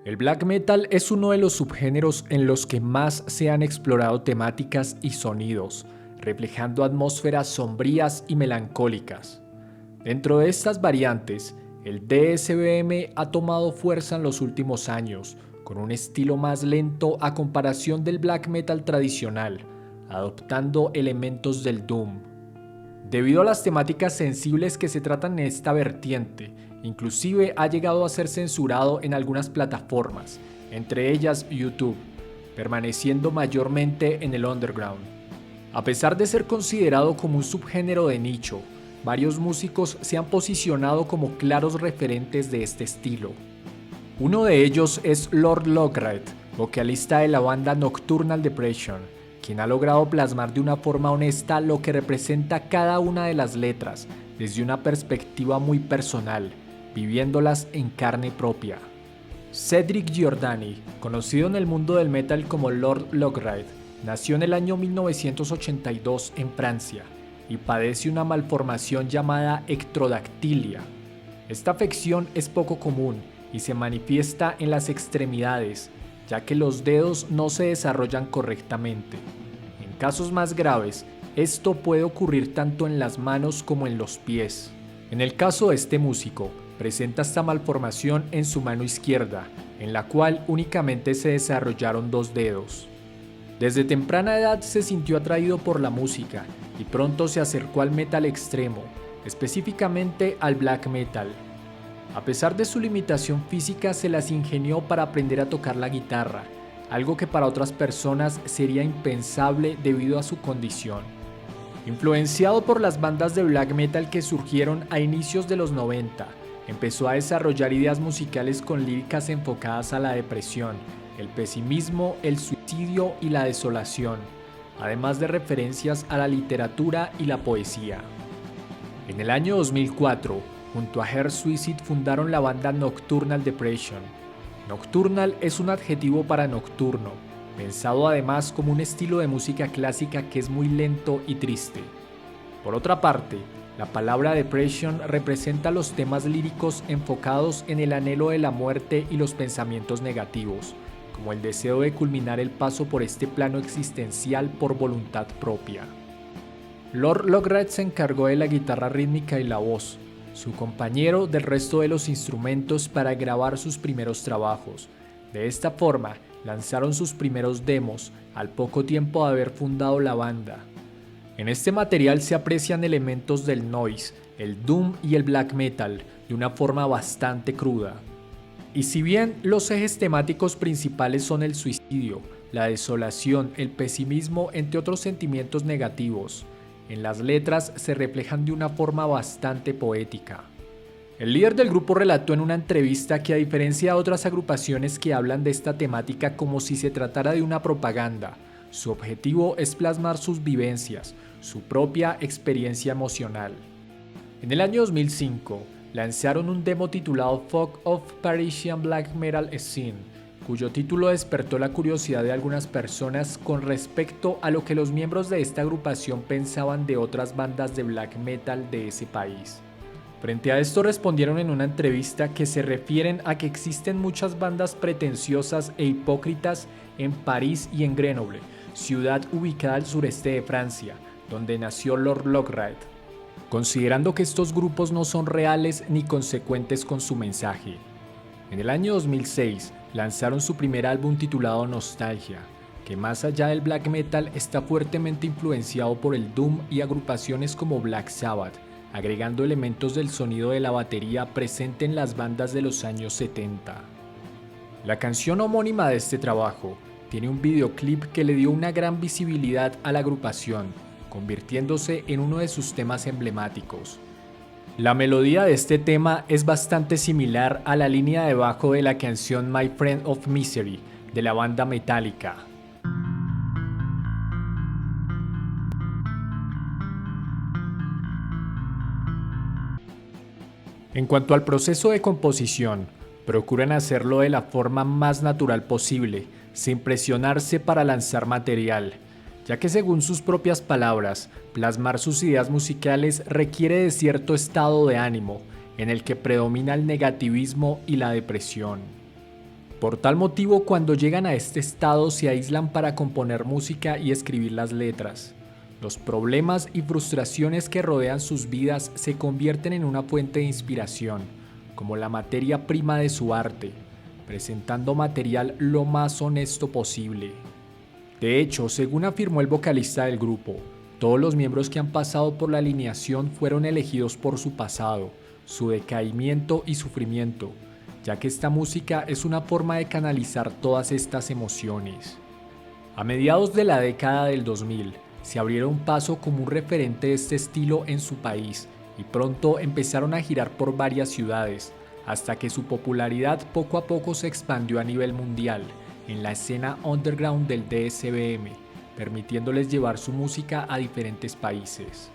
El black metal es uno de los subgéneros en los que más se han explorado temáticas y sonidos, reflejando atmósferas sombrías y melancólicas. Dentro de estas variantes, el DSBM ha tomado fuerza en los últimos años, con un estilo más lento a comparación del black metal tradicional, adoptando elementos del doom. Debido a las temáticas sensibles que se tratan en esta vertiente, inclusive ha llegado a ser censurado en algunas plataformas, entre ellas YouTube, permaneciendo mayormente en el underground. A pesar de ser considerado como un subgénero de nicho, varios músicos se han posicionado como claros referentes de este estilo. Uno de ellos es Lord Logwraith, vocalista de la banda Nocturnal Depression, quien ha logrado plasmar de una forma honesta lo que representa cada una de las letras, desde una perspectiva muy personal, viviéndolas en carne propia. Cedric Giordani, conocido en el mundo del metal como Lord Logwraith, nació en el año 1982 en Francia y padece una malformación llamada ectrodactilia. Esta afección es poco común y se manifiesta en las extremidades, ya que los dedos no se desarrollan correctamente. En casos más graves, esto puede ocurrir tanto en las manos como en los pies. En el caso de este músico, presenta esta malformación en su mano izquierda, en la cual únicamente se desarrollaron 2 dedos. Desde temprana edad se sintió atraído por la música y pronto se acercó al metal extremo, específicamente al black metal. A pesar de su limitación física, se las ingenió para aprender a tocar la guitarra, algo que para otras personas sería impensable debido a su condición. Influenciado por las bandas de black metal que surgieron a inicios de los 90, empezó a desarrollar ideas musicales con líricas enfocadas a la depresión, el pesimismo, el suicidio y la desolación, además de referencias a la literatura y la poesía. En el año 2004, junto a Her Suicide fundaron la banda Nocturnal Depression. Nocturnal es un adjetivo para nocturno, pensado además como un estilo de música clásica que es muy lento y triste. Por otra parte, la palabra depression representa los temas líricos enfocados en el anhelo de la muerte y los pensamientos negativos, como el deseo de culminar el paso por este plano existencial por voluntad propia. Lord Logwraith se encargó de la guitarra rítmica y la voz, su compañero del resto de los instrumentos para grabar sus primeros trabajos. De esta forma, lanzaron sus primeros demos al poco tiempo de haber fundado la banda. En este material se aprecian elementos del noise, el doom y el black metal de una forma bastante cruda. Y si bien los ejes temáticos principales son el suicidio, la desolación, el pesimismo, entre otros sentimientos negativos, en las letras se reflejan de una forma bastante poética. El líder del grupo relató en una entrevista que, a diferencia de otras agrupaciones que hablan de esta temática como si se tratara de una propaganda, su objetivo es plasmar sus vivencias, su propia experiencia emocional. En el año 2005, lanzaron un demo titulado Folk of Parisian Black Metal Scene, cuyo título despertó la curiosidad de algunas personas con respecto a lo que los miembros de esta agrupación pensaban de otras bandas de black metal de ese país. Frente a esto respondieron en una entrevista que se refieren a que existen muchas bandas pretenciosas e hipócritas en París y en Grenoble, ciudad ubicada al sureste de Francia, donde nació Lord Logwraith, considerando que estos grupos no son reales ni consecuentes con su mensaje. En el año 2006 lanzaron su primer álbum titulado Nostalgia, que más allá del black metal está fuertemente influenciado por el doom y agrupaciones como Black Sabbath, agregando elementos del sonido de la batería presente en las bandas de los años 70. La canción homónima de este trabajo tiene un videoclip que le dio una gran visibilidad a la agrupación, convirtiéndose en uno de sus temas emblemáticos. La melodía de este tema es bastante similar a la línea de bajo de la canción My Friend of Misery de la banda Metallica. En cuanto al proceso de composición, procuran hacerlo de la forma más natural posible, sin presionarse para lanzar material, ya que según sus propias palabras, plasmar sus ideas musicales requiere de cierto estado de ánimo, en el que predomina el negativismo y la depresión. Por tal motivo, cuando llegan a este estado se aíslan para componer música y escribir las letras. Los problemas y frustraciones que rodean sus vidas se convierten en una fuente de inspiración, como la materia prima de su arte, presentando material lo más honesto posible. De hecho, según afirmó el vocalista del grupo, todos los miembros que han pasado por la alineación fueron elegidos por su pasado, su decaimiento y sufrimiento, ya que esta música es una forma de canalizar todas estas emociones. A mediados de la década del 2000, se abrieron paso como un referente de este estilo en su país y pronto empezaron a girar por varias ciudades, hasta que su popularidad poco a poco se expandió a nivel mundial en la escena underground del DSBM, permitiéndoles llevar su música a diferentes países.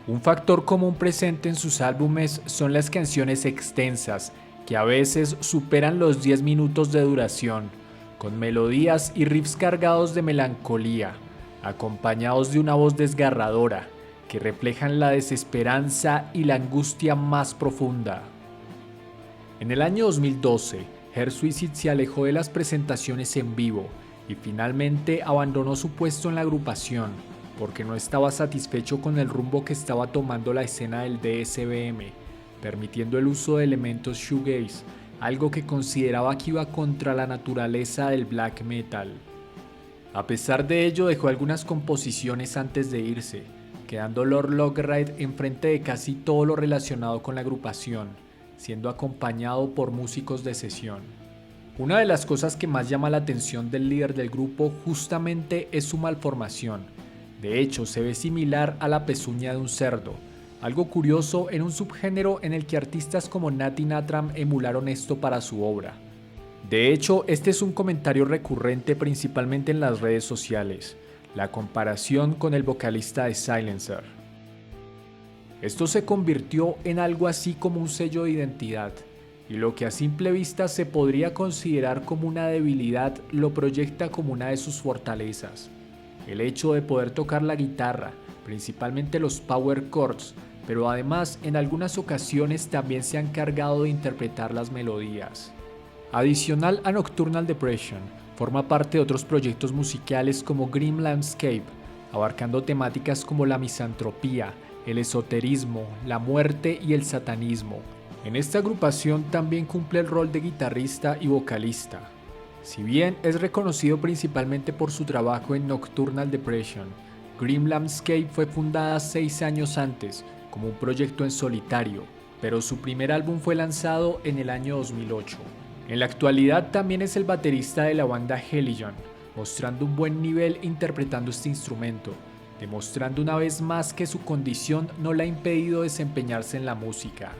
Un factor común presente en sus álbumes son las canciones extensas, que a veces superan los 10 minutos de duración, con melodías y riffs cargados de melancolía, acompañados de una voz desgarradora, que reflejan la desesperanza y la angustia más profunda. En el año 2012, Her Suicide se alejó de las presentaciones en vivo y finalmente abandonó su puesto en la agrupación, porque no estaba satisfecho con el rumbo que estaba tomando la escena del DSBM, permitiendo el uso de elementos shoegaze, algo que consideraba que iba contra la naturaleza del black metal. A pesar de ello, dejó algunas composiciones antes de irse, quedando Lord Lockride enfrente de casi todo lo relacionado con la agrupación, siendo acompañado por músicos de sesión. Una de las cosas que más llama la atención del líder del grupo justamente es su malformación. De hecho, se ve similar a la pezuña de un cerdo, algo curioso en un subgénero en el que artistas como Natty Natram emularon esto para su obra. De hecho, este es un comentario recurrente principalmente en las redes sociales, la comparación con el vocalista de Silencer. Esto se convirtió en algo así como un sello de identidad, y lo que a simple vista se podría considerar como una debilidad lo proyecta como una de sus fortalezas. El hecho de poder tocar la guitarra, principalmente los power chords, pero además en algunas ocasiones también se ha encargado de interpretar las melodías. Adicional a Nocturnal Depression, forma parte de otros proyectos musicales como Grim Landscape, abarcando temáticas como la misantropía, el esoterismo, la muerte y el satanismo. En esta agrupación también cumple el rol de guitarrista y vocalista. Si bien es reconocido principalmente por su trabajo en Nocturnal Depression, Grim Landscape fue fundada 6 años antes como un proyecto en solitario, pero su primer álbum fue lanzado en el año 2008. En la actualidad también es el baterista de la banda Hellion, mostrando un buen nivel interpretando este instrumento, demostrando una vez más que su condición no le ha impedido desempeñarse en la música.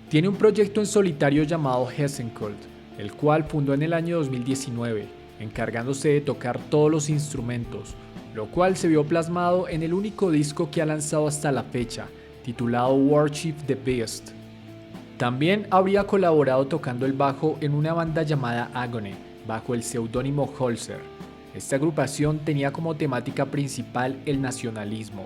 Tiene un proyecto en solitario llamado Hessenkult, el cual fundó en el año 2019, encargándose de tocar todos los instrumentos, lo cual se vio plasmado en el único disco que ha lanzado hasta la fecha, titulado Worship the Beast. También habría colaborado tocando el bajo en una banda llamada Agony, bajo el seudónimo Holzer. Esta agrupación tenía como temática principal el nacionalismo.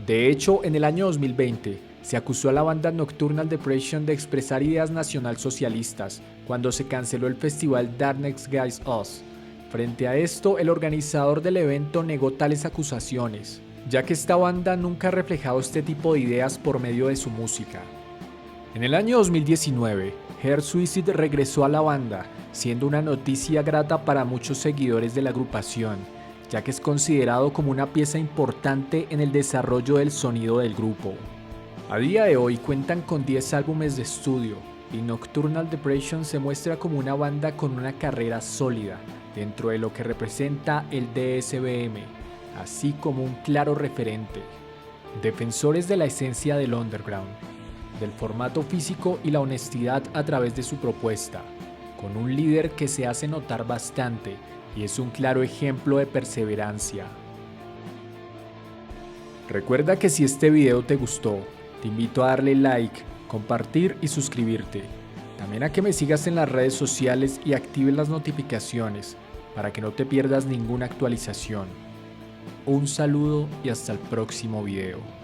De hecho, en el año 2020, se acusó a la banda Nocturnal Depression de expresar ideas nacionalsocialistas cuando se canceló el festival Darkness Guides Us. Frente a esto, el organizador del evento negó tales acusaciones, ya que esta banda nunca ha reflejado este tipo de ideas por medio de su música. En el año 2019, Her Suicide regresó a la banda, siendo una noticia grata para muchos seguidores de la agrupación, ya que es considerado como una pieza importante en el desarrollo del sonido del grupo. A día de hoy cuentan con 10 álbumes de estudio y Nocturnal Depression se muestra como una banda con una carrera sólida dentro de lo que representa el DSBM, así como un claro referente. Defensores de la esencia del underground, del formato físico y la honestidad a través de su propuesta, con un líder que se hace notar bastante y es un claro ejemplo de perseverancia. Recuerda que si este video te gustó, te invito a darle like, compartir y suscribirte. También a que me sigas en las redes sociales y actives las notificaciones para que no te pierdas ninguna actualización. Un saludo y hasta el próximo video.